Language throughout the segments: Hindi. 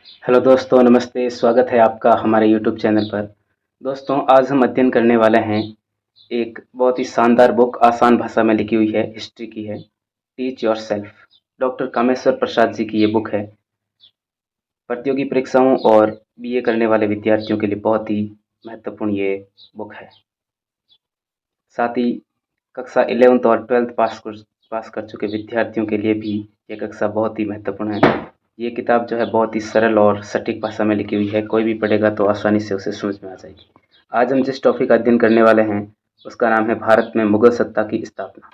हेलो दोस्तों, नमस्ते। स्वागत है आपका हमारे यूट्यूब चैनल पर। दोस्तों, आज हम अध्ययन करने वाले हैं एक बहुत ही शानदार बुक, आसान भाषा में लिखी हुई है, हिस्ट्री की है, teach yourself. Doctor Kameshwar Prasad ji की ये बुक है। प्रतियोगी परीक्षाओं और बीए करने वाले विद्यार्थियों के लिए बहुत ही महत्वपूर्ण ये बुक है। साथ ही कक्षा 11th और 12th पास कर चुके विद्यार्थियों के लिए भी ये कक्षा बहुत ही महत्वपूर्ण है। ये किताब जो है बहुत ही सरल और सटीक भाषा में लिखी हुई है, कोई भी पढ़ेगा तो आसानी से उसे समझ में आ जाएगी। आज हम जिस टॉपिक का अध्ययन करने वाले हैं उसका नाम है भारत में मुगल सत्ता की स्थापना।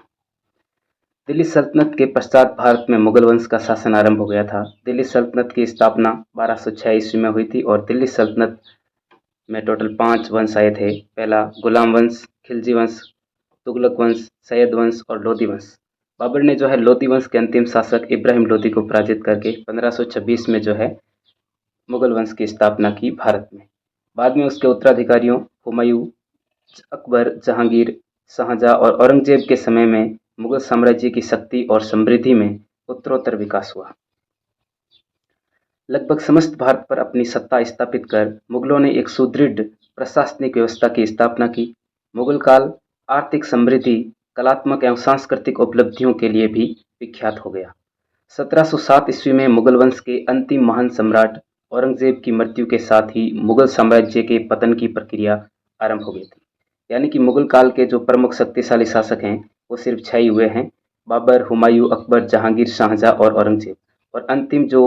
दिल्ली सल्तनत के पश्चात भारत में मुगल वंश का शासन आरंभ हो गया था। दिल्ली सल्तनत की स्थापना 1206 ईस्वी में हुई थी और दिल्ली सल्तनत में टोटल 5 वंश आए थे। पहला गुलाम वंश, खिलजी वंश, तुगलक वंश, सैयद वंश और लोधी वंश। बाबर ने जो है लोधी वंश के अंतिम शासक इब्राहिम लोधी को पराजित करके 1526 में जो है मुगल वंश की स्थापना की भारत में। बाद में उसके उत्तराधिकारियों हुमायूं, अकबर, जहांगीर, शाहजहां और औरंगजेब के समय में मुगल साम्राज्य की शक्ति और समृद्धि में उत्तरोत्तर विकास हुआ। लगभग समस्त भारत पर अपनी सत्ता स्थापित कर मुगलों ने एक सुदृढ़ प्रशासनिक व्यवस्था की स्थापना की। मुगल काल आर्थिक समृद्धि, कलात्मक एवं सांस्कृतिक उपलब्धियों के लिए भी विख्यात हो गया। 1707 ईस्वी में मुगल वंश के अंतिम महान सम्राट औरंगजेब की मृत्यु के साथ ही मुगल साम्राज्य के पतन की प्रक्रिया आरंभ हो गई थी। यानी कि मुगल काल के जो प्रमुख शक्तिशाली शासक हैं वो सिर्फ 6 ही हुए हैं: बाबर, हुमायूं, अकबर, जहांगीर, शाहजहां और औरंगजेब। और अंतिम जो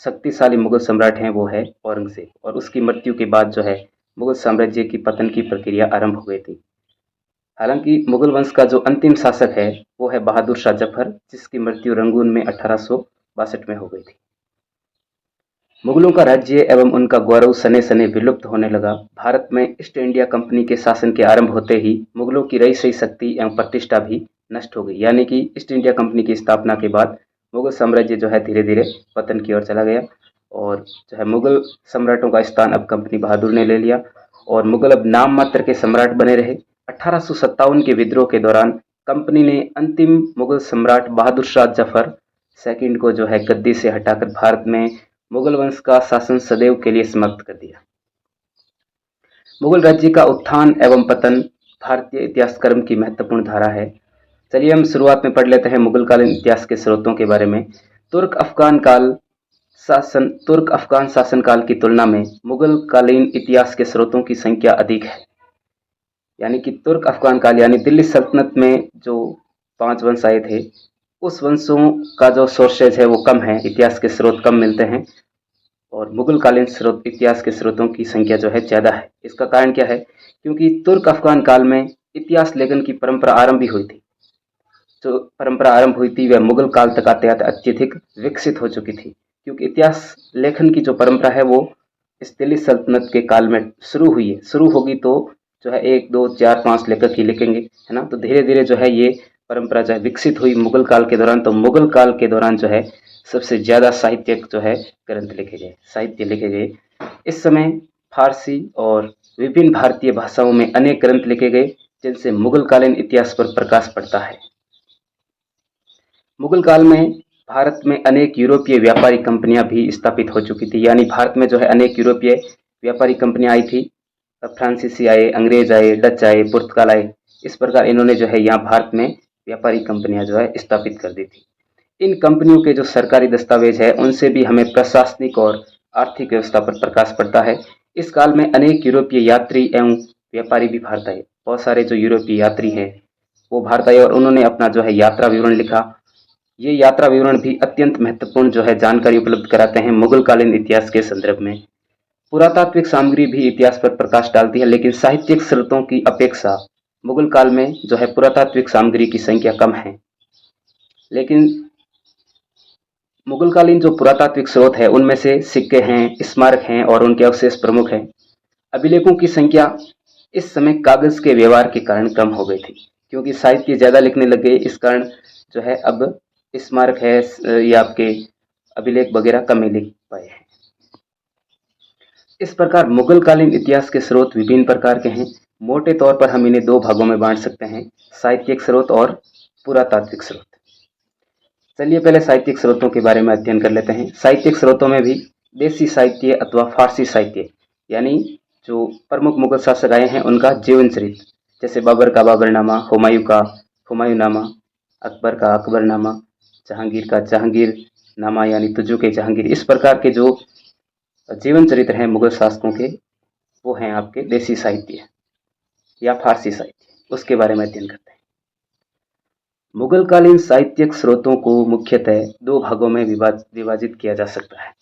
शक्तिशाली मुगल सम्राट हैं वो है औरंगजेब, और उसकी मृत्यु के बाद जो है मुगल साम्राज्य की पतन की प्रक्रिया आरंभ हो गई थी। हालांकि मुगल वंश का जो अंतिम शासक है वो है बहादुर शाह जफर, जिसकी मृत्यु रंगून में 1862 में हो गई थी। मुगलों का राज्य एवं उनका गौरव सने सने विलुप्त होने लगा। भारत में ईस्ट इंडिया कंपनी के शासन के आरंभ होते ही मुगलों की रही सही शक्ति एवं प्रतिष्ठा भी नष्ट हो गई। यानी कि ईस्ट इंडिया कंपनी की स्थापना के बाद मुगल साम्राज्य जो है धीरे धीरे पतन की ओर चला गया, और जो है मुगल सम्राटों का स्थान अब कंपनी बहादुर ने ले लिया, और मुगल अब नाम मात्र के सम्राट बने रहे। 1857 के विद्रोह के दौरान कंपनी ने अंतिम मुगल सम्राट बहादुर शाह जफर सेकंड को जो है गद्दी से हटाकर भारत में मुगल वंश का शासन सदैव के लिए समाप्त कर दिया। मुगल राज्य का उत्थान एवं पतन भारतीय इतिहास क्रम की महत्वपूर्ण धारा है। चलिए हम शुरुआत में पढ़ लेते हैं मुगलकालीन इतिहास के स्रोतों के बारे में। तुर्क अफगान शासनकाल की तुलना में मुगल कालीन इतिहास के स्रोतों की संख्या अधिक है। यानी कि तुर्क अफगान काल यानी दिल्ली सल्तनत में जो 5 वंश आए थे, उस वंशों का जो सोर्सेज है वो कम है, इतिहास के स्रोत कम मिलते हैं, और मुगल कालीन स्रोत इतिहास के स्रोतों की संख्या जो है ज़्यादा है। इसका कारण क्या है? क्योंकि तुर्क अफगान काल में इतिहास लेखन की परंपरा आरंभ हुई थी। जो परंपरा आरंभ हुई थी वह मुगल काल तक आते आते अत्यधिक विकसित हो चुकी थी, क्योंकि इतिहास लेखन की जो परंपरा है वो इस दिल्ली सल्तनत के काल में शुरू हुई है। शुरू होगी तो जो है 1, 2, 4, 5 लेखक ही लिखेंगे, है ना। तो धीरे धीरे जो है ये परंपरा जो है विकसित हुई मुगल काल के दौरान। तो मुगल काल के दौरान जो है सबसे ज़्यादा साहित्यिक जो है ग्रंथ लिखे गए, साहित्य लिखे गए। इस समय फारसी और विभिन्न भारतीय भाषाओं में अनेक ग्रंथ लिखे गए, जिनसे मुगल कालीन इतिहास पर प्रकाश पड़ता है। मुगल काल में भारत में अनेक यूरोपीय व्यापारी कंपनियां भी स्थापित हो चुकी थी। यानी भारत में जो है अनेक यूरोपीय व्यापारी कंपनियां आई थी। फ्रांसीसी आए, अंग्रेज आए, डच आए, पुर्तगाल आए। इस प्रकार इन्होंने जो है यहाँ भारत में व्यापारी कंपनियां जो है स्थापित कर दी थी। इन कंपनियों के जो सरकारी दस्तावेज है उनसे भी हमें प्रशासनिक और आर्थिक व्यवस्था पर प्रकाश पड़ता है। इस काल में अनेक यूरोपीय यात्री एवं व्यापारी भी भारत आए। बहुत सारे जो यूरोपीय यात्री हैं वो भारत आए और उन्होंने अपना जो है यात्रा विवरण लिखा। ये यात्रा विवरण भी अत्यंत महत्वपूर्ण जो है जानकारी उपलब्ध कराते हैं मुगल कालीन इतिहास के संदर्भ में। पुरातात्विक सामग्री भी इतिहास पर प्रकाश डालती है, लेकिन साहित्यिक स्रोतों की अपेक्षा मुगल काल में जो है पुरातात्विक सामग्री की संख्या कम है। लेकिन मुगलकालीन जो पुरातात्विक स्रोत है उनमें से सिक्के हैं, स्मारक हैं और उनके अवशेष प्रमुख हैं। अभिलेखों की संख्या इस समय कागज के व्यवहार के कारण कम हो गई थी, क्योंकि साहित्य ज़्यादा लिखने लग गए। इस कारण जो है अब स्मारक है या आपके अभिलेख वगैरह कम ही लिख पाए हैं। इस प्रकार मुगलकालीन इतिहास के स्रोत विभिन्न प्रकार के हैं। मोटे तौर पर हम इन्हें 2 भागों में बांट सकते हैं: साहित्यिक स्रोत और पुरातात्विक स्रोत। चलिए पहले साहित्यिक स्रोतों के बारे में अध्ययन कर लेते हैं। साहित्यिक स्रोतों में भी देसी साहित्य अथवा फारसी साहित्य, यानी जो प्रमुख मुगल शासक आए हैं उनका जीवन चरित्र, जैसे बाबर का बाबरनामा, हुमायूं का हुमायूंनामा, अकबर का अकबरनामा, जहांगीर का जहांगीर नामा यानी तुजू के जहांगीर। इस प्रकार के जो जीवन चरित्र हैं मुगल शासकों के, वो हैं आपके देसी साहित्य या फारसी साहित्य, उसके बारे में अध्ययन करते हैं। मुगल कालीन साहित्यिक स्रोतों को मुख्यतः दो भागों में विभाजित किया जा सकता है।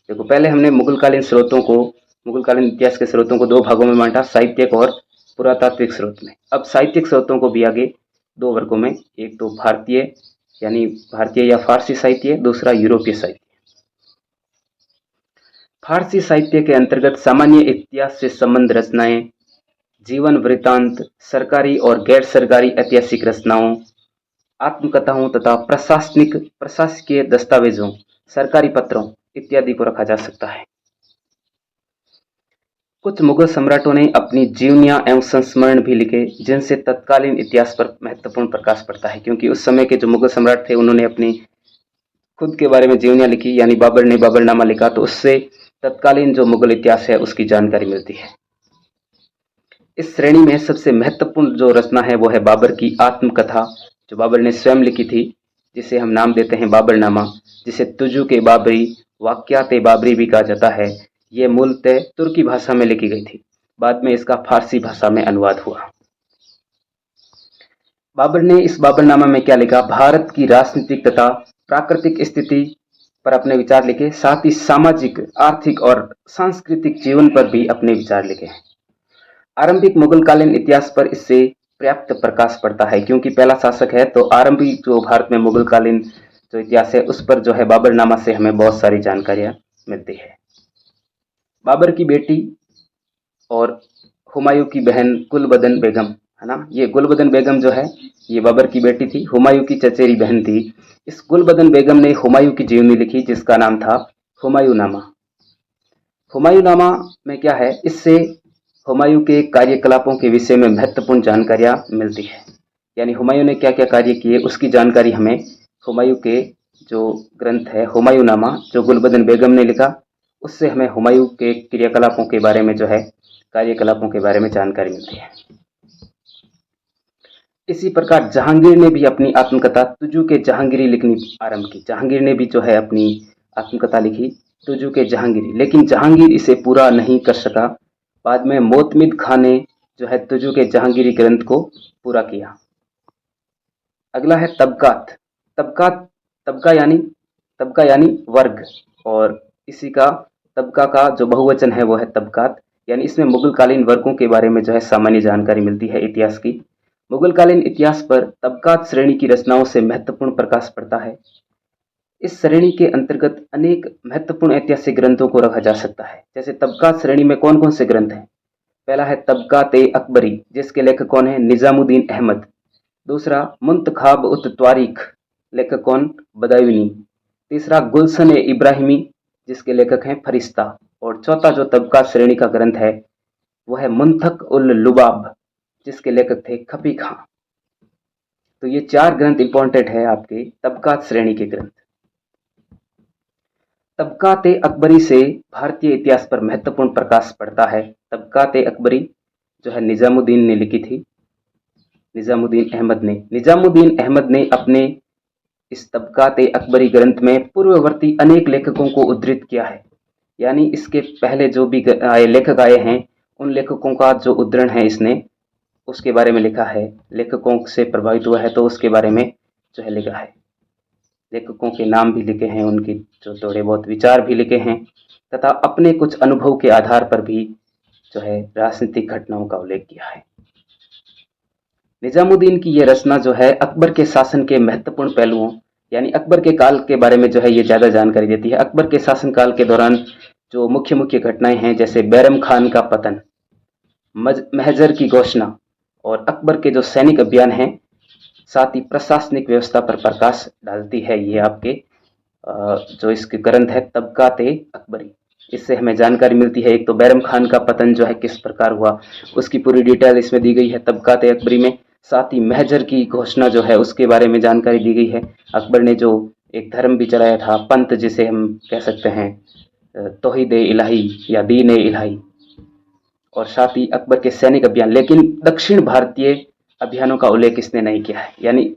देखो, पहले हमने मुगल कालीन इतिहास के स्रोतों को दो भागों में बांटा, साहित्यिक और पुरातात्विक स्रोत में। अब साहित्यिक स्रोतों को भी आगे दो वर्गों में, एक तो भारतीय यानी भारतीय या फारसी साहित्य, दूसरा यूरोपीय साहित्य। फारसी साहित्य के अंतर्गत सामान्य इतिहास से संबंध रचनाएं, जीवन वृत्तांत, सरकारी और गैर सरकारी ऐतिहासिक रचनाओं, आत्मकथाओं तथा प्रशासकीय दस्तावेजों, सरकारी पत्रों इत्यादि को रखा जा सकता है। कुछ मुगल सम्राटों ने अपनी जीवनियां एवं संस्मरण भी लिखे, जिनसे तत्कालीन इतिहास पर महत्वपूर्ण प्रकाश पड़ता है, क्योंकि उस समय के जो मुगल सम्राट थे उन्होंने अपनी खुद के बारे में जीवनियां लिखी, यानी बाबर ने बाबरनामा लिखा, तो उससे तत्कालीन जो मुगल इतिहास है उसकी जानकारी मिलती है। इस श्रेणी में सबसे महत्वपूर्ण जो रचना है वो है बाबर की आत्मकथा, जो बाबर ने स्वयं लिखी थी, जिसे हम नाम देते हैं बाबरनामा, जिसे तुजू के बाबरी, वाक्यात बाबरी भी कहा जाता है। ये मूलतः तुर्की भाषा में लिखी गई थी, बाद में इसका फारसी भाषा में अनुवाद हुआ। बाबर ने इस बाबरनामा में क्या लिखा? भारत की राजनीतिक तथा प्राकृतिक स्थिति पर अपने विचार लिखे, साथ ही सामाजिक, आर्थिक और सांस्कृतिक जीवन पर भी अपने विचार लिखे हैं। आरंभिक मुगल कालीन इतिहास पर इससे पर्याप्त प्रकाश पड़ता है, क्योंकि पहला शासक है, तो आरंभिक जो भारत में मुगल कालीन जो इतिहास है उस पर जो है बाबरनामा से हमें बहुत सारी जानकारियां मिलती है। बाबर की बेटी और हुमायूं की बहन गुलबदन बेगम, है ना, ये गुलबदन बेगम जो है ये बाबर की बेटी थी, हुमायूं की चचेरी बहन थी। इस गुलबदन बेगम ने हुमायूं की जीवनी लिखी, जिसका नाम था हुमायूंनामा। हुमायूंनामा में क्या है, इससे हुमायूं के कार्यकलापों के विषय में महत्वपूर्ण जानकारियां मिलती है, यानी हुमायूं ने क्या क्या कार्य किए उसकी जानकारी हमें हुमायूं के जो ग्रंथ है हुमायूंनामा, जो गुलबदन बेगम ने लिखा, उससे हमें हुमायूं के क्रियाकलापों के बारे में जो है कार्यकलापों के बारे में जानकारी मिलती है। इसी प्रकार जहांगीर ने भी अपनी आत्मकथा तुजू के जहांगीरी लिखनी आरंभ की। जहांगीर ने भी जो है अपनी आत्मकथा लिखी तुजू के जहांगीरी, लेकिन जहांगीर इसे पूरा नहीं कर सका। बाद में मोतमिद खां ने जो है तुजू के जहांगीरी ग्रंथ को पूरा किया। अगला है तबकात। तबका यानी वर्ग, और इसी का तबका का जो बहुवचन है वो है तबकात, यानी इसमें मुगल कालीन वर्गों के बारे में जो है सामान्य जानकारी मिलती है इतिहास की। मुगल कालीन इतिहास पर तबकात श्रेणी की रचनाओं से महत्वपूर्ण प्रकाश पड़ता है। इस श्रेणी के अंतर्गत अनेक महत्वपूर्ण ऐतिहासिक ग्रंथों को रखा जा सकता है। जैसे तबकात श्रेणी में कौन कौन से ग्रंथ हैं? पहला है तबकात अकबरी, जिसके लेखक कौन है? निजामुद्दीन अहमद। दूसरा मुंतखाब उत त्वारीख, लेखक कौन? बदायूनी। तीसरा गुलशन इब्राहिमी, जिसके लेखक हैं फरिश्ता। और चौथा जो तबकात श्रेणी का ग्रंथ है वह है मुंतख उल लुबाब, जिसके लेखक थे खपी खां। तो ये चार ग्रंथ इंपॉर्टेंट है आपके तबकात श्रेणी के ग्रंथ। तबकात अकबरी से भारतीय इतिहास पर महत्वपूर्ण प्रकाश पड़ता है। तबकात अकबरी जो है निजामुद्दीन ने लिखी थी, निजामुद्दीन अहमद ने अपने इस तबकात अकबरी ग्रंथ में पूर्ववर्ती अनेक लेखकों को उद्धृत किया है, यानी इसके पहले जो भी लेखक आए हैं उन लेखकों का जो उद्धरण है इसने उसके बारे में लिखा है। लेखकों से प्रभावित हुआ है तो उसके बारे में जो है लिखा है। लेखकों के नाम भी लिखे हैं, उनके जो थोड़े बहुत विचार भी लिखे हैं, तथा अपने कुछ अनुभव के आधार पर भी जो है राजनीतिक घटनाओं का उल्लेख किया है। निजामुद्दीन की यह रचना जो है अकबर के शासन के महत्वपूर्ण पहलुओं, यानी अकबर के काल के बारे में जो है ये ज़्यादा जानकारी देती है। अकबर के शासनकाल के दौरान जो मुख्य मुख्य घटनाएं हैं, जैसे बैरम खान का पतन, महजर की घोषणा और अकबर के जो सैनिक अभियान हैं, साथ ही प्रशासनिक व्यवस्था पर प्रकाश डालती है ये आपके जो इसके ग्रंथ है तबकात अकबरी। इससे हमें जानकारी मिलती है, एक तो बैरम खान का पतन जो है किस प्रकार हुआ उसकी पूरी डिटेल इसमें दी गई है तबकात अकबरी में। साथ ही महजर की घोषणा जो है उसके बारे में जानकारी दी गई है। अकबर ने जो एक धर्म भी चलाया था, पंथ जिसे हम कह सकते हैं, तौहीद ए इलाही या दीन ए इलाही, और साथ ही अकबर के सैनिक अभियान। लेकिन दक्षिण भारतीय अभियानों का उल्लेख इसने नहीं किया है, यानी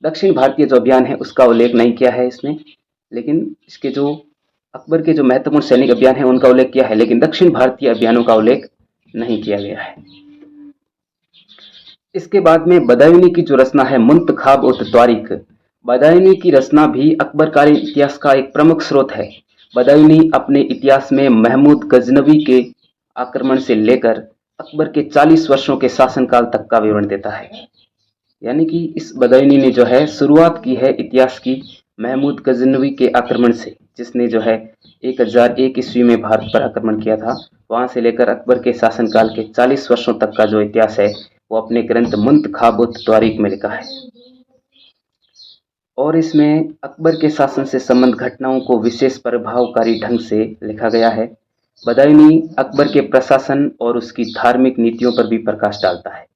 दक्षिण भारतीय जो अभियान है उसका उल्लेख नहीं किया है इसने। लेकिन इसके जो अकबर के जो महत्वपूर्ण सैनिक अभियान है उनका उल्लेख किया है, लेकिन दक्षिण भारतीय अभियानों का उल्लेख नहीं किया गया है। इसके बाद में बदायूनी की जो रचना है मुंतखाब उत त्वारिक, बदायूनी की रचना भी अकबरकालीन इतिहास का एक प्रमुख स्रोत है। बदायूनी अपने इतिहास में महमूद गजनवी के आक्रमण से लेकर अकबर के 40 वर्षों के शासनकाल तक का विवरण देता है। यानी कि इस बदायूनी ने जो है शुरुआत की है इतिहास की महमूद गजनवी के आक्रमण से, जिसने जो है 1001 ईस्वी में भारत पर आक्रमण किया था। वहां से लेकर अकबर के शासनकाल के 40 वर्षों तक का जो इतिहास है वो अपने ग्रंथ मुंतखाब उत त्वारिक में लिखा है। और इसमें अकबर के शासन से संबंध घटनाओं को विशेष प्रभावकारी ढंग से लिखा गया है। बदायूनी अकबर के प्रशासन और उसकी धार्मिक नीतियों पर भी प्रकाश डालता है।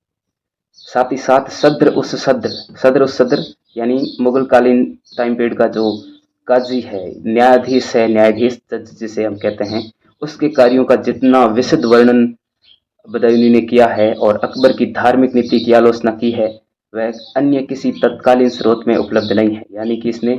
साथ ही साथ सद्र उस सद्र यानी मुगल कालीन टाइम पीरियड का जो काजी है, न्यायाधीश है, न्यायाधीश जज जिसे हम कहते हैं, उसके कार्यों का जितना विशद वर्णन बदायूनी ने किया है और अकबर की धार्मिक नीति की आलोचना की है वह अन्य किसी तत्कालीन स्रोत में उपलब्ध नहीं है। यानी कि इसने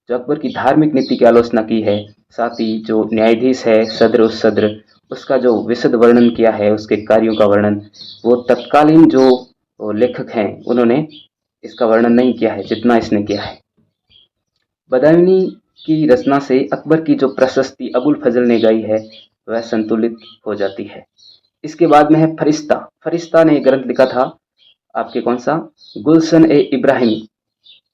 जो अकबर की धार्मिक नीति की आलोचना की है, साथ ही जो न्यायाधीश है सद्र उस सद्र, उसका जो विशद वर्णन किया है, उसके कार्यों का वर्णन, वो तत्कालीन जो लेखक हैं उन्होंने इसका वर्णन नहीं किया है जितना इसने किया है। बदायूनी की रचना से अकबर की जो प्रशस्ति अबुल फजल ने गाई है वह संतुलित हो जाती है। इसके बाद में है फरिश्ता। फरिश्ता ने ग्रंथ लिखा था आपके कौन सा, गुलशन ए इब्राहिमी।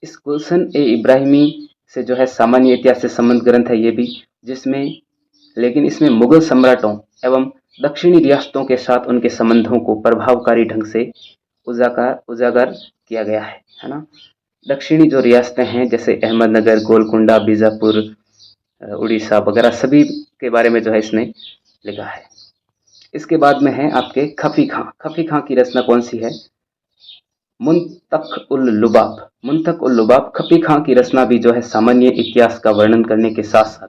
इस गुलशन ए इब्राहिमी से जो है सामान्य इतिहास से संबंध ग्रंथ है ये भी, जिसमें लेकिन इसमें मुगल सम्राटों एवं दक्षिणी रियासतों के साथ उनके संबंधों को प्रभावकारी ढंग से उजागर किया गया है ना। दक्षिणी जो रियासतें हैं जैसे अहमदनगर, गोलकुंडा, बीजापुर, उड़ीसा वगैरह सभी के बारे में जो है इसने लिखा है। इसके बाद में है आपके खफी खां। खफी खां की रचना कौन सी है, मुंतक उल लुबाब। खफी खां की रचना भी जो है सामान्य इतिहास का वर्णन करने के साथ साथ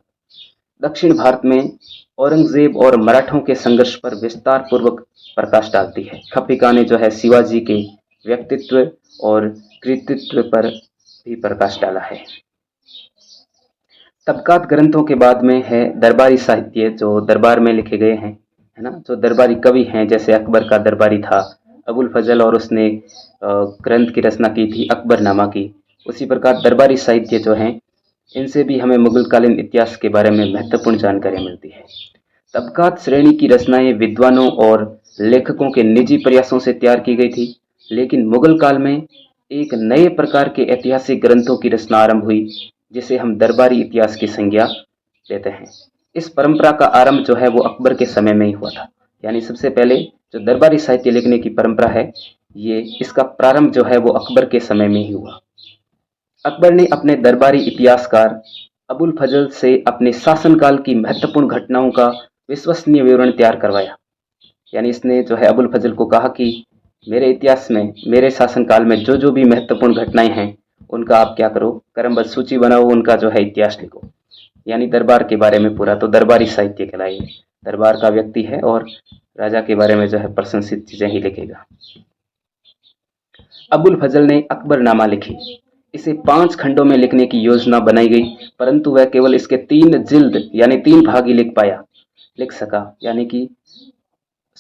दक्षिण भारत में औरंगजेब और मराठों के संघर्ष पर विस्तार पूर्वक प्रकाश डालती है। खफी खां ने जो है शिवाजी के व्यक्तित्व और कृतित्व पर भी प्रकाश डाला है। तबकात ग्रंथों के बाद में है दरबारी साहित्य, जो दरबार में लिखे गए हैं, है ना, जो दरबारी कवि हैं, जैसे अकबर का दरबारी था अबुल फजल और उसने ग्रंथ की रचना की थी अकबरनामा की। उसी प्रकार दरबारी साहित्य जो हैं इनसे भी हमें मुगलकालीन इतिहास के बारे में महत्वपूर्ण जानकारी मिलती है। तबकात श्रेणी की रचनाएं विद्वानों और लेखकों के निजी प्रयासों से तैयार की गई थी, लेकिन मुगल काल में एक नए प्रकार के ऐतिहासिक ग्रंथों की रचना आरंभ हुई जिसे हम दरबारी इतिहास की संज्ञा देते हैं। इस परंपरा का आरंभ जो है वो अकबर के समय में ही हुआ था। यानी सबसे पहले जो दरबारी साहित्य लिखने की परंपरा है ये इसका प्रारंभ जो है वो अकबर के समय में ही हुआ। अकबर ने अपने दरबारी इतिहासकार अबुल फजल से अपने शासनकाल की महत्वपूर्ण घटनाओं का विश्वसनीय विवरण तैयार करवाया। यानी इसने जो है अबुल फजल को कहा कि मेरे इतिहास में, मेरे शासनकाल में जो जो भी महत्वपूर्ण घटनाएं हैं उनका आप क्या करो, क्रमबद्ध सूची बनाओ, उनका जो है इतिहास लिखो। यानी दरबार के बारे में पूरा, तो दरबारी साहित्य कहलाए। दरबार का व्यक्ति है और राजा के बारे में जो है प्रशंसित चीजें ही लिखेगा। अबुल फजल ने अकबरनामा लिखी। इसे 5 खंडों में लिखने की योजना बनाई गई, परंतु वह केवल इसके 3 जिल्द यानी 3 भाग ही लिख सका। यानी कि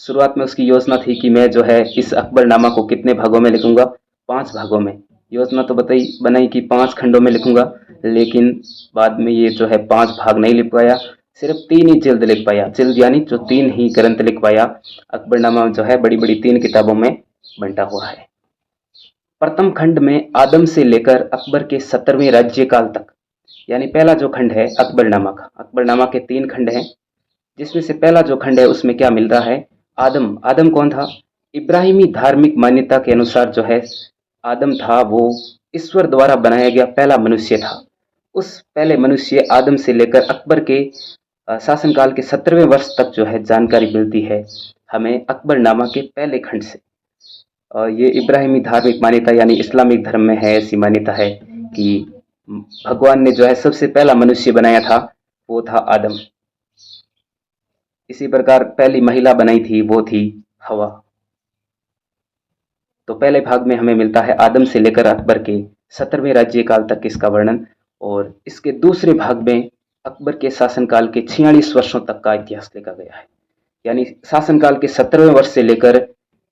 शुरुआत में उसकी योजना थी कि मैं जो है इस अकबरनामा को कितने भागों में लिखूंगा, 5 भागों में। योजना तो बनाई कि 5 खंडों में लिखूंगा, लेकिन बाद में ये जो है 5 भाग नहीं लिख पाया, सिर्फ 3 ही जिल्द लिख पाया। जिल्द यानी जो 3 ही ग्रंथ लिख पाया। अकबरनामा जो है बड़ी बड़ी 3 किताबों में बंटा हुआ है। प्रथम खंड में आदम से लेकर अकबर के 17वें राज्यकाल तक, यानी पहला जो खंड है अकबरनामा का, अकबरनामा के 3 खंड हैं, जिसमें से पहला जो खंड है उसमें क्या मिल रहा है, आदम कौन था, इब्राहिमी धार्मिक मान्यता के अनुसार जो है आदम था वो ईश्वर द्वारा बनाया गया पहला मनुष्य था। उस पहले मनुष्य आदम से लेकर अकबर के शासनकाल के 17वें वर्ष तक जो है जानकारी मिलती है हमें अकबरनामा के पहले खंड से। ये इब्राहिमी धार्मिक मान्यता यानी इस्लामिक धर्म में है, ऐसी मान्यता है कि भगवान ने जो है सबसे पहला मनुष्य बनाया था वो था आदम। इसी प्रकार पहली महिला बनाई थी वो थी हवा। तो पहले भाग में हमें मिलता है आदम से लेकर अकबर के 17वें राज्यकाल तक इसका वर्णन, और इसके दूसरे भाग में अकबर के शासनकाल के 46 वर्षों तक का इतिहास लिखा गया है। यानी शासनकाल के 17वें वर्ष से लेकर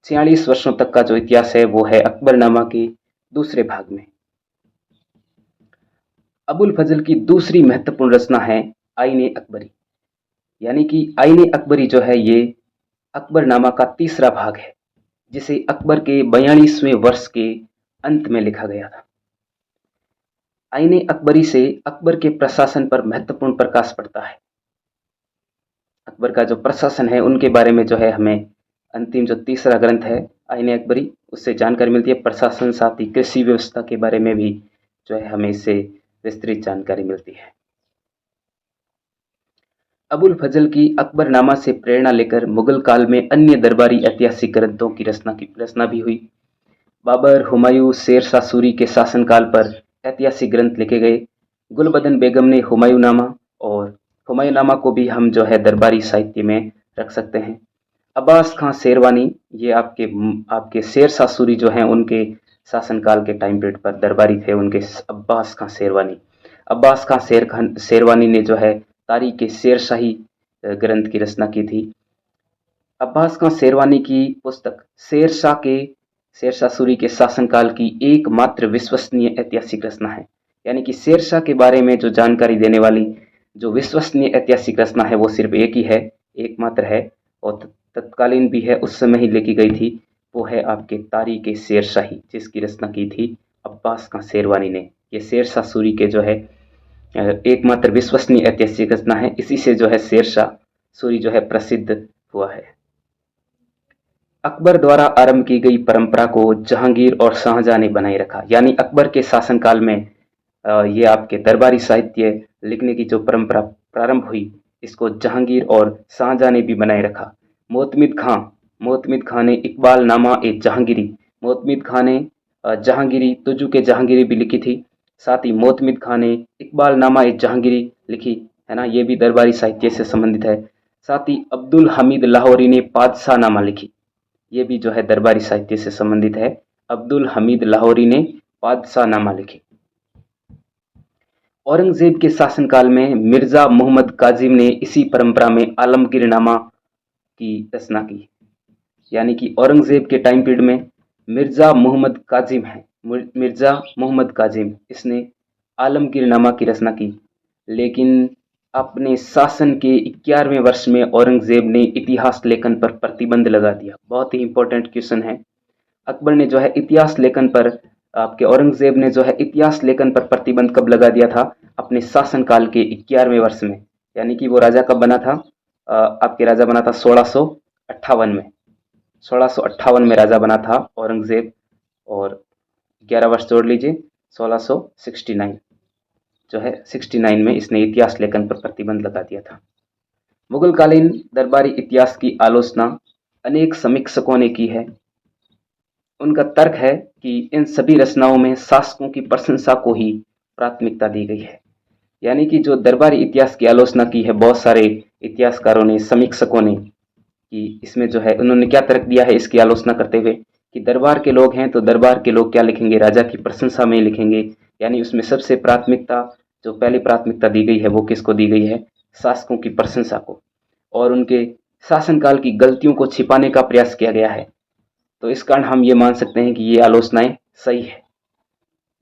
46 वर्षों तक का जो इतिहास है वो है अकबरनामा के दूसरे भाग में। अबुल फजल की दूसरी महत्वपूर्ण रचना है आईने अकबरी। यानी कि आईने अकबरी जो है ये अकबरनामा का तीसरा भाग है, जिसे अकबर के 42वें वर्ष के अंत में लिखा गया था। आईने अकबरी से अकबर के प्रशासन पर महत्वपूर्ण प्रकाश पड़ता है। अकबर का जो प्रशासन है उनके बारे में जो है हमें अंतिम जो तीसरा ग्रंथ है आईने अकबरी उससे जानकारी मिलती है। प्रशासन साथ ही कृषि व्यवस्था के बारे में भी जो है हमें इससे विस्तृत जानकारी मिलती है। अबुल फजल की अकबरनामा से प्रेरणा लेकर मुगल काल में अन्य दरबारी ऐतिहासिक ग्रंथों की रचना भी हुई। बाबर, हुमायूं, शेर शाह सूरी के शासनकाल पर ऐतिहासिक ग्रंथ लिखे गए। गुलबदन बेगम ने हुमायूंनामा, और हुमायूंनामा को भी हम जो है दरबारी साहित्य में रख सकते हैं। अब्बास खां शेरवानी, ये आपके शेर शाह सूरी जो हैं उनके शासनकाल के टाइम पीरियड पर दरबारी थे उनके अब्बास खां शेरवानी। अब्बास खां शेरवानी ने जो है तारीख शेर शाही ग्रंथ की रचना की थी। अब्बास खां शेरवानी की पुस्तक शेर शाह सूरी के शासनकाल की एकमात्र विश्वसनीय ऐतिहासिक रचना है। यानी कि शेर शाह के बारे में जो जानकारी देने वाली जो विश्वसनीय ऐतिहासिक रचना है वो सिर्फ एक ही है, एकमात्र है, और तत्कालीन भी है, उस समय ही लिखी गई थी। वो है आपके तारीख शेर शाही, जिसकी रचना की थी अब्बास खां शेरवानी ने। ये शेर शाह सूरी के जो है एकमात्र विश्वसनीय ऐतिहासिक रचना है। इसी से जो है शेर शाह सूरी जो है प्रसिद्ध हुआ है। अकबर द्वारा आरंभ की गई परंपरा को जहांगीर और शाहजहां ने बनाए रखा। यानी अकबर के शासनकाल में ये आपके दरबारी साहित्य लिखने की जो परंपरा प्रारंभ हुई, इसको जहांगीर और शाहजहां ने भी बनाए रखा। मोहतमिद खां ने इकबाल नामा ए जहांगीरी, मोहतमिद खां ने जहांगीरी तुजू के जहांगीरी भी लिखी थी। साथ ही मोहतमिद खां ने इकबाल नामा ए जहांगीरी लिखी है ना, ये भी दरबारी साहित्य से संबंधित है। साथ ही अब्दुल हमीद लाहौरी ने पादशाह नामा लिखी, ये भी जो है दरबारी साहित्य से संबंधित है। अब्दुल हमीद लाहौरी ने पादशाह नामा लिखी। औरंगजेब के शासनकाल में मिर्जा मोहम्मद काजिम ने इसी परंपरा में आलमगीर नामा की रचना की। यानी कि औरंगजेब के टाइम पीरियड में मिर्जा मोहम्मद काजिम इसने आलमगीर नामा की रचना की। लेकिन अपने शासन के 11वें वर्ष में औरंगजेब ने इतिहास लेखन पर प्रतिबंध लगा दिया। बहुत ही इंपॉर्टेंट क्वेश्चन है। अकबर ने जो है इतिहास लेखन पर आपके औरंगजेब ने जो है इतिहास लेखन पर प्रतिबंध कब लगा दिया था? अपने शासनकाल के 11वें वर्ष में। यानी कि वो राजा कब बना था? आपके राजा बना था 1658 में। 1658 में राजा बना था औरंगजेब, और 11 वर्ष जोड़ लीजिए, 1669 जो है 69 में इसने इतिहास लेखन पर प्रतिबंध लगा दिया था। मुगल कालीन दरबारी इतिहास की आलोचना अनेक समीक्षकों ने की है। उनका तर्क है कि इन सभी रचनाओं में शासकों की प्रशंसा को ही प्राथमिकता दी गई है। यानी कि जो दरबारी इतिहास की आलोचना की है बहुत सारे इतिहासकारों ने, समीक्षकों ने, कि इसमें जो है उन्होंने क्या तर्क दिया है इसकी आलोचना करते हुए कि दरबार के लोग हैं तो दरबार के लोग क्या लिखेंगे? राजा की प्रशंसा में लिखेंगे। यानी उसमें सबसे प्राथमिकता, जो पहली प्राथमिकता दी गई है वो किसको दी गई है? शासकों की प्रशंसा को, और उनके शासनकाल की गलतियों को छिपाने का प्रयास किया गया है। तो इस कारण हम ये मान सकते हैं कि ये आलोचनाएं सही है।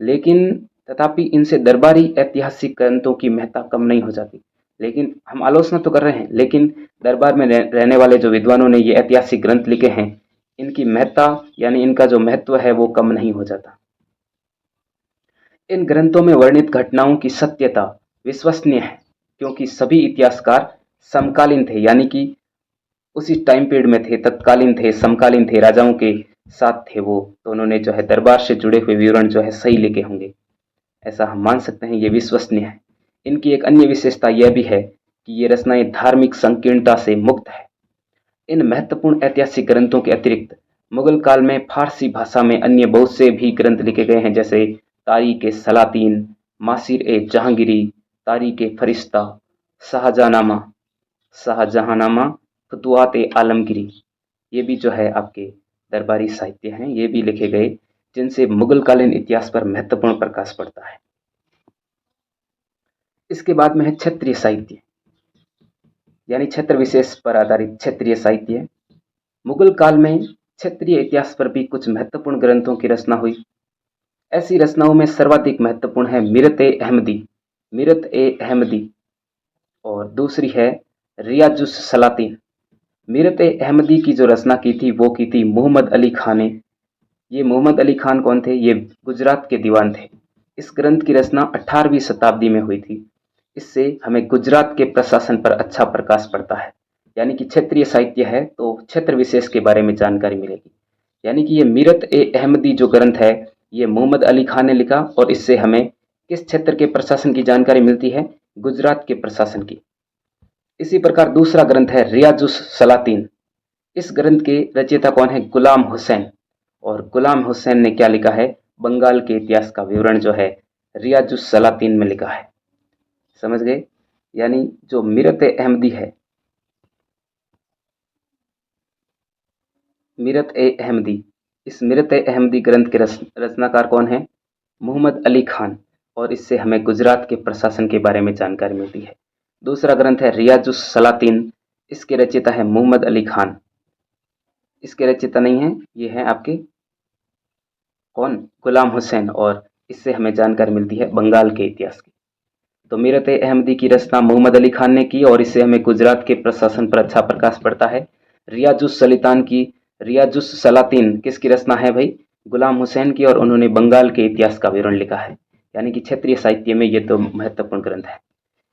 लेकिन तथापि इनसे दरबारी ऐतिहासिक ग्रंथों की महत्ता कम नहीं हो जाती। लेकिन हम आलोचना तो कर रहे हैं, लेकिन दरबार में रहने वाले जो विद्वानों ने ये ऐतिहासिक ग्रंथ लिखे हैं, इनकी महत्ता यानी इनका जो महत्व है वो कम नहीं हो जाता। इन ग्रंथों में वर्णित घटनाओं की सत्यता विश्वसनीय है, क्योंकि सभी इतिहासकार समकालीन थे। यानी कि उसी टाइम पीरियड में थे, तत्कालीन थे, समकालीन थे, राजाओं के साथ थे वो, तो उन्होंने जो है दरबार से जुड़े हुए विवरण जो है सही लिखे होंगे, ऐसा हम मान सकते हैं। ये विश्वसनीय है। इनकी एक अन्य विशेषता यह भी है कि ये रचनाएं धार्मिक संकीर्णता से मुक्त है। इन महत्वपूर्ण ऐतिहासिक ग्रंथों के अतिरिक्त मुगल काल में फारसी भाषा में अन्य बहुत से भी ग्रंथ लिखे गए हैं, जैसे तारीख सलातीन, मासिर ए जहांगीरी, तारीख फरिश्ता, शाहजहानामा फतुहात ए आलमगीरी, ये भी जो है आपके दरबारी साहित्य हैं, ये भी लिखे गए जिनसे मुगलकालीन इतिहास पर महत्वपूर्ण प्रकाश पड़ता है। इसके बाद में है क्षत्रिय साहित्य, यानी क्षेत्र विशेष पर आधारित क्षेत्रीय साहित्य। मुगल काल में क्षेत्रीय इतिहास पर भी कुछ महत्वपूर्ण ग्रंथों की रचना हुई। ऐसी रचनाओं में सर्वाधिक महत्वपूर्ण है मीरत ए अहमदी और दूसरी है रियाजुस सलातीन। मीरत ए अहमदी की जो रचना की थी वो की थी मोहम्मद अली खान ने। ये मोहम्मद अली खान कौन थे? ये गुजरात के दीवान थे। इस ग्रंथ की रचना 18वीं शताब्दी में हुई थी। इससे हमें गुजरात के प्रशासन पर अच्छा प्रकाश पड़ता है, यानी कि क्षेत्रीय साहित्य है तो क्षेत्र विशेष के बारे में जानकारी मिलेगी। यानी कि ये मीरत ए अहमदी जो ग्रंथ है ये मोहम्मद अली खान ने लिखा और इससे हमें किस क्षेत्र के प्रशासन की जानकारी मिलती है? गुजरात के प्रशासन की। इसी प्रकार दूसरा ग्रंथ है रियाजुस सलातीन। इस ग्रंथ के रचयिता कौन है? गुलाम हुसैन। और गुलाम हुसैन ने क्या लिखा है? बंगाल के इतिहास का विवरण जो है रियाजुस सलातीन में लिखा है। समझ गए? यानी जो मीरत ए अहमदी है, मीरत ए अहमदी, इस मीरत ए अहमदी ग्रंथ के रचनाकार कौन है? मोहम्मद अली खान। और इससे हमें गुजरात के प्रशासन के बारे में जानकारी मिलती है। दूसरा ग्रंथ है रियाजुस सलातीन। इसके रचयिता है मोहम्मद अली खान। इसके रचयिता नहीं है, ये है आपके कौन? गुलाम हुसैन। और इससे हमें जानकारी मिलती है बंगाल के इतिहास की। तो मीरत ए अहमदी की रचना मोहम्मद अली खान ने की और इससे हमें गुजरात के प्रशासन पर अच्छा प्रकाश पड़ता है। रियाजुस सलातीन किसकी रचना है भाई? गुलाम हुसैन की, और उन्होंने बंगाल के इतिहास का विवरण लिखा है। यानी कि क्षेत्रीय साहित्य में ये तो महत्वपूर्ण ग्रंथ है।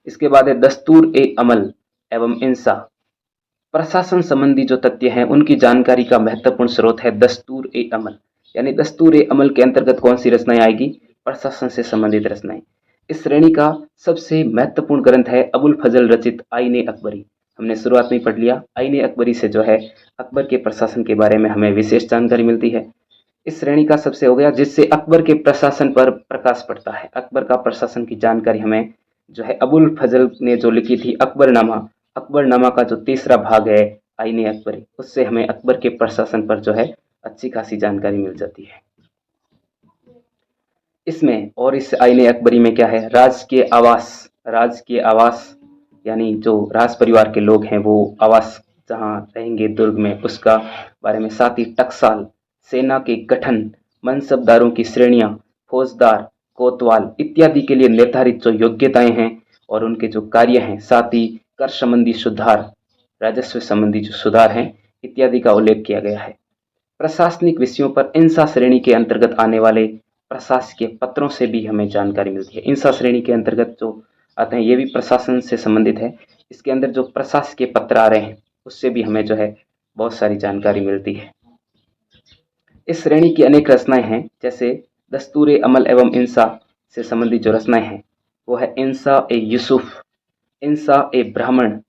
इसके बाद है दस्तूर ए अमल एवं इंसा। प्रशासन संबंधी जो तथ्य हैं उनकी जानकारी का महत्वपूर्ण स्रोत है दस्तूर ए अमल। यानी दस्तूर ए अमल के अंतर्गत कौन सी रचनाएं आएगी? प्रशासन से संबंधित रचनाएं। इस श्रेणी का सबसे महत्वपूर्ण ग्रंथ है अबुल फजल रचित आईने अकबरी। हमने शुरुआत में पढ़ लिया, आईने अकबरी से जो है अकबर के प्रशासन के बारे में हमें विशेष जानकारी मिलती है। इस श्रेणी का सबसे हो गया जिससे अकबर के प्रशासन पर प्रकाश पड़ता है। अकबर का प्रशासन की जानकारी हमें जो है अबुल फजल ने जो लिखी थी अकबरनामा का जो तीसरा भाग है आईने अकबरी, उससे हमें अकबर के प्रशासन पर जो है अच्छी खासी जानकारी मिल जाती है। इसमें और इस आईने अकबरी में क्या है? राजकीय आवास यानी जो राज परिवार के लोग हैं वो आवास जहाँ रहेंगे दुर्ग में, उसका बारे में। साथ ही टकसाल, सेना के गठन, मनसबदारों की श्रेणियां, फौजदार, कोतवाल इत्यादि के लिए निर्धारित जो योग्यताएं हैं और उनके जो कार्य हैं, साथ ही कर संबंधी सुधार, राजस्व संबंधी जो सुधार हैं इत्यादि का उल्लेख किया गया है। प्रशासनिक विषयों पर इंसा श्रेणी के अंतर्गत आने वाले प्रशासकीय पत्रों से भी हमें जानकारी मिलती है। इंसा श्रेणी के अंतर्गत जो आते हैं ये भी प्रशासन से संबंधित है। इसके अंदर जो प्रशासकीय पत्र आ रहे हैं उससे भी हमें जो है बहुत सारी जानकारी मिलती है। इस श्रेणी की अनेक रचनाएं हैं, जैसे दस्तूर ए अमल एवं इंसा से संबंधित जो रचनाएं हैं वो है इंसा ए यूसुफ, इंसा ए ब्राह्मण,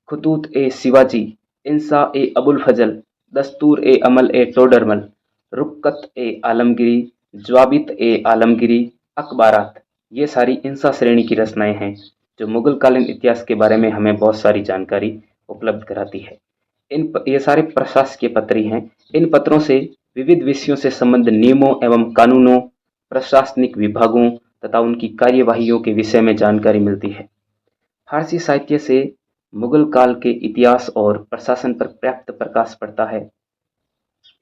खतूत ए शिवाजी, इंसा ए अबुल फजल, दस्तूर ए अमल ए टोडरमल, रुक्कत ए आलमगिरी, जवाबित ए आलमगिरी, अखबारात। ये सारी इंसा श्रेणी की रचनाएं हैं जो मुगल कालीन इतिहास के बारे में हमें बहुत सारी जानकारी उपलब्ध कराती है। ये सारे प्रशासकीय पत्र ही हैं। इन पत्रों से विविध विषयों से संबंधित नियमों एवं कानूनों, प्रशासनिक विभागों तथा उनकी कार्यवाहियों के विषय में जानकारी मिलती है। फारसी साहित्य से मुगल काल के इतिहास और प्रशासन पर पर्याप्त प्रकाश पड़ता है।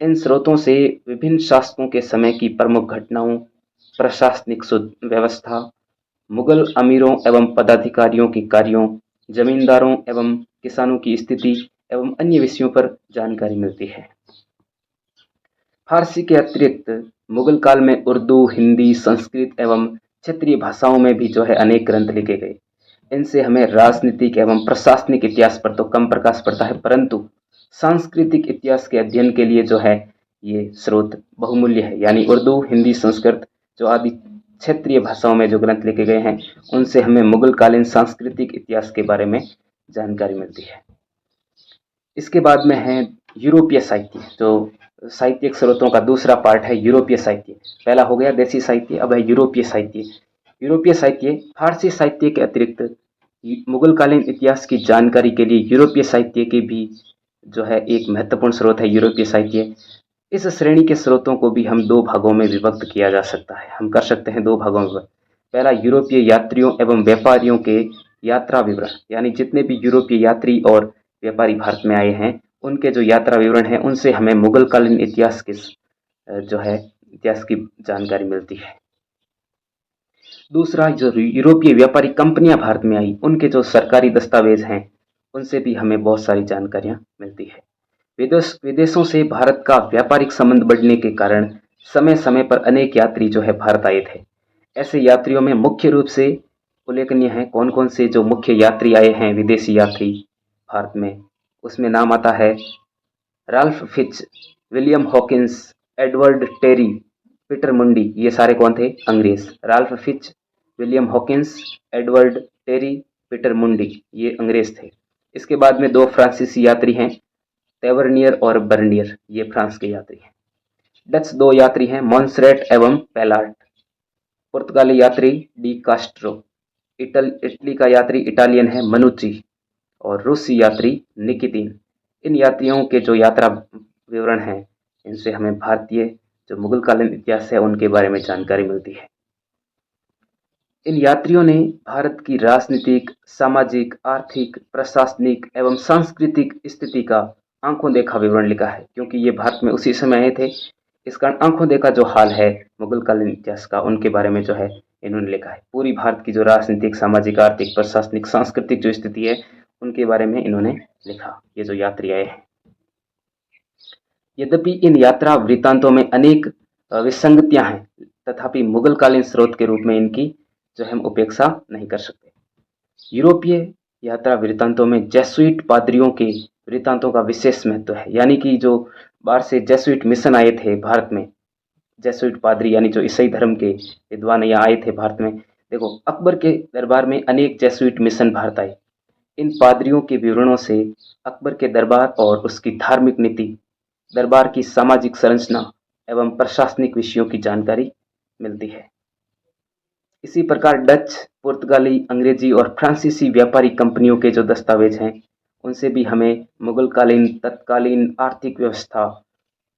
इन स्रोतों से विभिन्न शासकों के समय की प्रमुख घटनाओं, प्रशासनिक व्यवस्था, मुगल अमीरों एवं पदाधिकारियों के कार्यों, जमींदारों एवं किसानों की स्थिति एवं अन्य विषयों पर जानकारी मिलती है। फारसी के अतिरिक्त मुगल काल में उर्दू, हिंदी, संस्कृत एवं क्षेत्रीय भाषाओं में भी जो है अनेक ग्रंथ लिखे गए। इनसे हमें राजनीतिक एवं प्रशासनिक इतिहास पर तो कम प्रकाश पड़ता है, परंतु सांस्कृतिक इतिहास के अध्ययन के लिए जो है ये स्रोत बहुमूल्य है। यानी उर्दू, हिंदी, संस्कृत जो आदि क्षेत्रीय भाषाओं में जो ग्रंथ लिखे गए हैं उनसे हमें मुगल कालीन सांस्कृतिक इतिहास के बारे में जानकारी मिलती है। इसके बाद में है यूरोपीय साहित्य। जो साहित्यिक स्रोतों का दूसरा पार्ट है यूरोपीय साहित्य। पहला हो गया देसी साहित्य, अब है यूरोपीय साहित्य। यूरोपीय साहित्य फारसी साहित्य के अतिरिक्त मुगल कालीन इतिहास की जानकारी के लिए यूरोपीय साहित्य की भी जो है एक महत्वपूर्ण स्रोत है यूरोपीय साहित्य। इस श्रेणी के स्रोतों को भी हम दो भागों में विभक्त किया जा सकता है। हम कर सकते हैं दो भागों में। पहला, यूरोपीय यात्रियों एवं व्यापारियों के यात्रा विवरण, यानी जितने भी यूरोपीय यात्री और व्यापारी भारत में आए हैं उनके जो यात्रा विवरण है उनसे हमें मुगल कालीन इतिहास की जो है इतिहास की जानकारी मिलती है। दूसरा, जो यूरोपीय व्यापारी कंपनियां भारत में आई उनके जो सरकारी दस्तावेज हैं उनसे भी हमें बहुत सारी जानकारियां मिलती है। विदेशों से भारत का व्यापारिक संबंध बढ़ने के कारण समय समय पर अनेक यात्री जो है भारत आए थे। ऐसे यात्रियों में मुख्य रूप से उल्लेखनीय है कौन कौन से जो मुख्य यात्री आए हैं विदेशी यात्री भारत में, उसमें नाम आता है Ralph Fitch, William Hawkins, Edward Terry, Peter Mundy. ये सारे कौन थे? अंग्रेज। Ralph Fitch, William Hawkins, Edward Terry, Peter Mundy, ये अंग्रेज थे। इसके बाद में दो फ्रांसीसी यात्री हैं, टेवर्नियर और बर्नियर, ये फ्रांस के यात्री हैं। डच दो यात्री हैं, मॉन्सरेट एवं पेलार्ट। पुर्तगाली यात्री डी कास्ट्रो। इटली का यात्री इटालियन है मनुची। और रूसी यात्री निकितीन। इन यात्रियों के जो यात्रा विवरण हैं इनसे हमें भारतीय जो मुगल कालीन इतिहास है उनके बारे में जानकारी मिलती है। इन यात्रियों ने भारत की राजनीतिक, सामाजिक, आर्थिक, प्रशासनिक एवं सांस्कृतिक स्थिति का आंखों देखा विवरण लिखा है, क्योंकि ये भारत में उसी समय आए थे। इस कारण आंखों देखा जो हाल है मुगल कालीन इतिहास का उनके बारे में जो है इन्होंने लिखा है। पूरी भारत की जो राजनीतिक, सामाजिक, आर्थिक, प्रशासनिक, सांस्कृतिक जो स्थिति है उनके बारे में इन्होंने लिखा, ये जो यात्री आए हैं। यद्यपि इन यात्रा वृत्तांतों में अनेक विसंगतियां हैं, तथापि मुगल कालीन स्रोत के रूप में इनकी जो हम उपेक्षा नहीं कर सकते। यूरोपीय यात्रा वृत्तांतों में जेसुइट पादरियों के वृत्तांतों का विशेष महत्व है, यानी कि जो बाहर से जेसुइट मिशन आए थे भारत में, जेसुइट पादरी यानी जो ईसाई धर्म के विद्वान यहाँ आए थे भारत में। देखो, अकबर के दरबार में अनेक जेसुइट मिशन भारत आए। इन पादरियों के विवरणों से अकबर के दरबार और उसकी धार्मिक नीति, दरबार की सामाजिक संरचना एवं प्रशासनिक विषयों की जानकारी मिलती है। इसी प्रकार डच, पुर्तगाली, अंग्रेजी और फ्रांसीसी व्यापारी कंपनियों के जो दस्तावेज हैं उनसे भी हमें मुगल कालीन तत्कालीन आर्थिक व्यवस्था,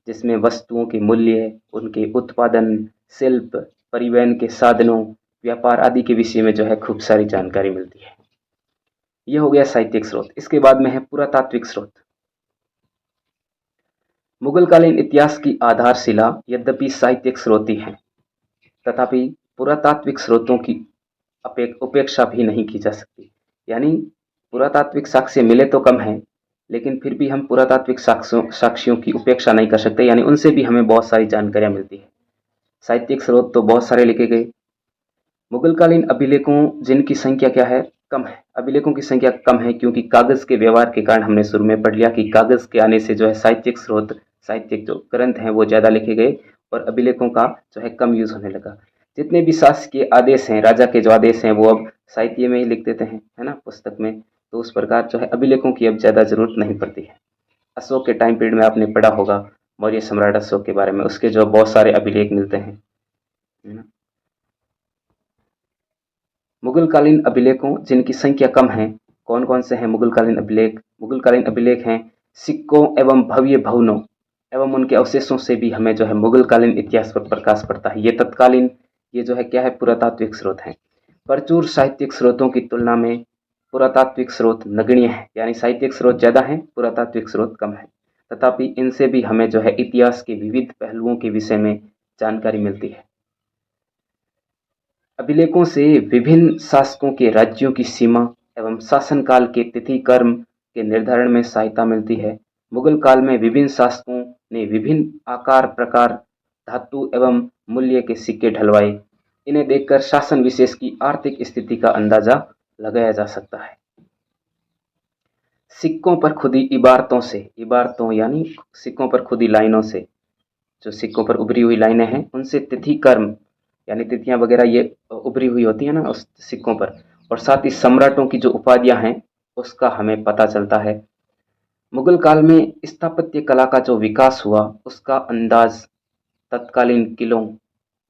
जिसमें वस्तुओं के मूल्य, उनके उत्पादन, शिल्प, परिवहन के साधनों, व्यापार आदि के विषय में जो है खूब सारी जानकारी मिलती है। यह हो गया साहित्यिक स्रोत। इसके बाद में है पुरातात्विक स्रोत। मुगल कालीन इतिहास की आधारशिला यद्यपि साहित्यिक स्रोत ही है, तथापि पुरातात्विक स्रोतों की उपेक्षा भी नहीं की जा सकती। यानी पुरातात्विक साक्ष्य मिले तो कम है, लेकिन फिर भी हम पुरातात्विक साक्ष्यों की उपेक्षा नहीं कर सकते, यानी उनसे भी हमें बहुत सारी जानकारियां मिलती है। साहित्यिक स्रोत तो बहुत सारे लिखे गए। मुगलकालीन अभिलेखों जिनकी संख्या क्या है? कम है। अभिलेखों की संख्या कम है क्योंकि कागज के व्यवहार के कारण हमने शुरू में पढ़ लिया कि कागज के आने से जो है साहित्यिक स्रोत, साहित्यिक जो ग्रंथ हैं वो ज़्यादा लिखे गए और अभिलेखों का जो है कम यूज होने लगा। जितने भी शासकीय आदेश हैं, राजा के जो आदेश हैं वो अब साहित्य में ही लिख देते हैं, है ना, पुस्तक में। तो उस प्रकार जो है अभिलेखों की अब ज़्यादा जरूरत नहीं पड़ती है। अशोक के टाइम पीरियड में आपने पढ़ा होगा मौर्य सम्राट अशोक के बारे में, उसके जो बहुत सारे अभिलेख मिलते हैं, है ना। मुगलकालीन अभिलेखों जिनकी संख्या कम है, कौन कौन से हैं मुगलकालीन अभिलेख? मुगलकालीन अभिलेख हैं सिक्कों एवं भव्य भवनों एवं उनके अवशेषों से भी हमें जो है मुगलकालीन इतिहास पर प्रकाश पड़ता है। ये तत्कालीन, ये जो है क्या है, पुरातात्विक स्रोत हैं। प्रचुर साहित्यिक स्रोतों की तुलना में पुरातात्विक स्रोत नगण्य है, यानी साहित्यिक स्रोत ज़्यादा हैं, पुरातात्विक स्रोत कम है। तथापि इनसे भी हमें जो है इतिहास के विविध पहलुओं के विषय में जानकारी मिलती है। अभिलेखों से विभिन्न शासकों के राज्यों की सीमा एवं शासनकाल के तिथि कर्म के निर्धारण में सहायता मिलती है। मुगल काल में विभिन्न शासकों ने विभिन्न आकार, प्रकार, धातु एवं मूल्य के सिक्के ढलवाए। इन्हें देखकर शासन विशेष की आर्थिक स्थिति का अंदाजा लगाया जा सकता है। सिक्कों पर खुदी इबारतों से, इबारतों यानी सिक्कों पर खुदी लाइनों से, जो सिक्कों पर उभरी हुई लाइनें हैं उनसे तिथि कर्म यानी तिथियां वगैरह ये उभरी हुई होती है ना उस सिक्कों पर, और साथ ही सम्राटों की जो उपाधियां हैं उसका हमें पता चलता है। मुगल काल में स्थापत्य कला का जो विकास हुआ उसका अंदाज तत्कालीन किलों,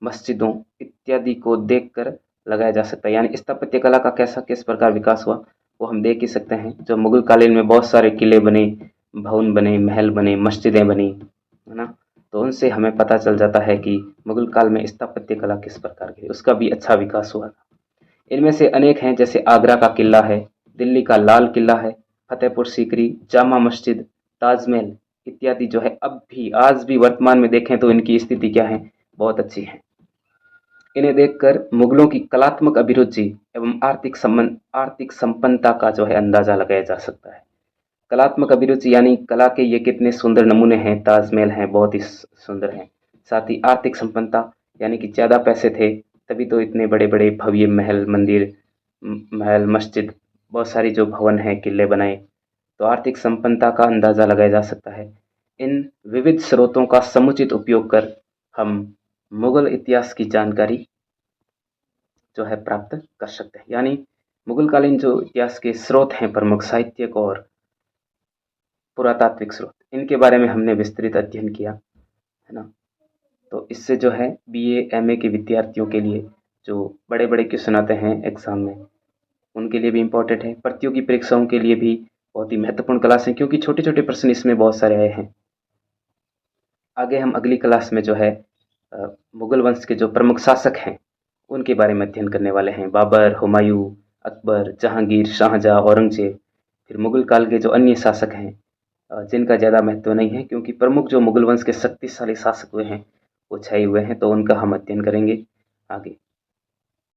मस्जिदों इत्यादि को देखकर लगाया जा सकता है। यानी स्थापत्य कला का किस प्रकार विकास हुआ वो हम देख ही सकते हैं। जो मुगल कालीन में बहुत सारे किले बने, भवन बने, महल बने, मस्जिदें बनी, है ना? तो उनसे हमें पता चल जाता है कि मुगल काल में स्थापत्य कला किस प्रकार की थी, उसका भी अच्छा विकास हुआ था। इनमें से अनेक हैं, जैसे आगरा का किला है, दिल्ली का लाल किला है, फतेहपुर सीकरी, जामा मस्जिद, ताजमहल इत्यादि जो है अब भी आज भी वर्तमान में देखें तो इनकी स्थिति क्या है, बहुत अच्छी है। इन्हें देखकर मुगलों की कलात्मक अभिरुचि एवं आर्थिक संपन्नता का जो है अंदाजा लगाया जा सकता है। कलात्मक अभिरुचि यानी कला के ये कितने सुंदर नमूने हैं, ताजमहल हैं, बहुत ही सुंदर हैं। साथ ही आर्थिक संपन्नता यानी कि ज़्यादा पैसे थे, तभी तो इतने बड़े बड़े भव्य महल मंदिर, महल मस्जिद, बहुत सारी जो भवन हैं, किले बनाए। तो आर्थिक संपन्नता का अंदाज़ा लगाया जा सकता है। इन विविध स्रोतों का समुचित उपयोग कर हम मुगल इतिहास की जानकारी जो है प्राप्त कर सकते हैं। यानी मुगलकालीन जो इतिहास के स्रोत हैं, प्रमुख साहित्यिक और पुरातात्विक स्रोत, इनके बारे में हमने विस्तृत अध्ययन किया, है ना? तो इससे जो है बीए, एमए के विद्यार्थियों के लिए जो बड़े-बड़े क्वेश्चन आते हैं एग्ज़ाम में, उनके लिए भी इम्पोर्टेंट है। प्रतियोगी परीक्षाओं के लिए भी बहुत ही महत्वपूर्ण क्लास है, क्योंकि छोटे-छोटे प्रश्न इसमें बहुत सारे आए हैं। आगे हम अगली क्लास में जो है मुगल वंश के जो प्रमुख शासक हैं, उनके बारे में अध्ययन करने वाले हैं। बाबर, हुमायूं, अकबर, जहांगीर, शाहजहाँ, औरंगजेब, फिर मुगल काल के जो अन्य शासक हैं, जिनका ज़्यादा महत्व नहीं है, क्योंकि प्रमुख जो मुगल वंश के शक्तिशाली शासक हुए हैं, वो छाए हुए हैं, तो उनका हम अध्ययन करेंगे आगे।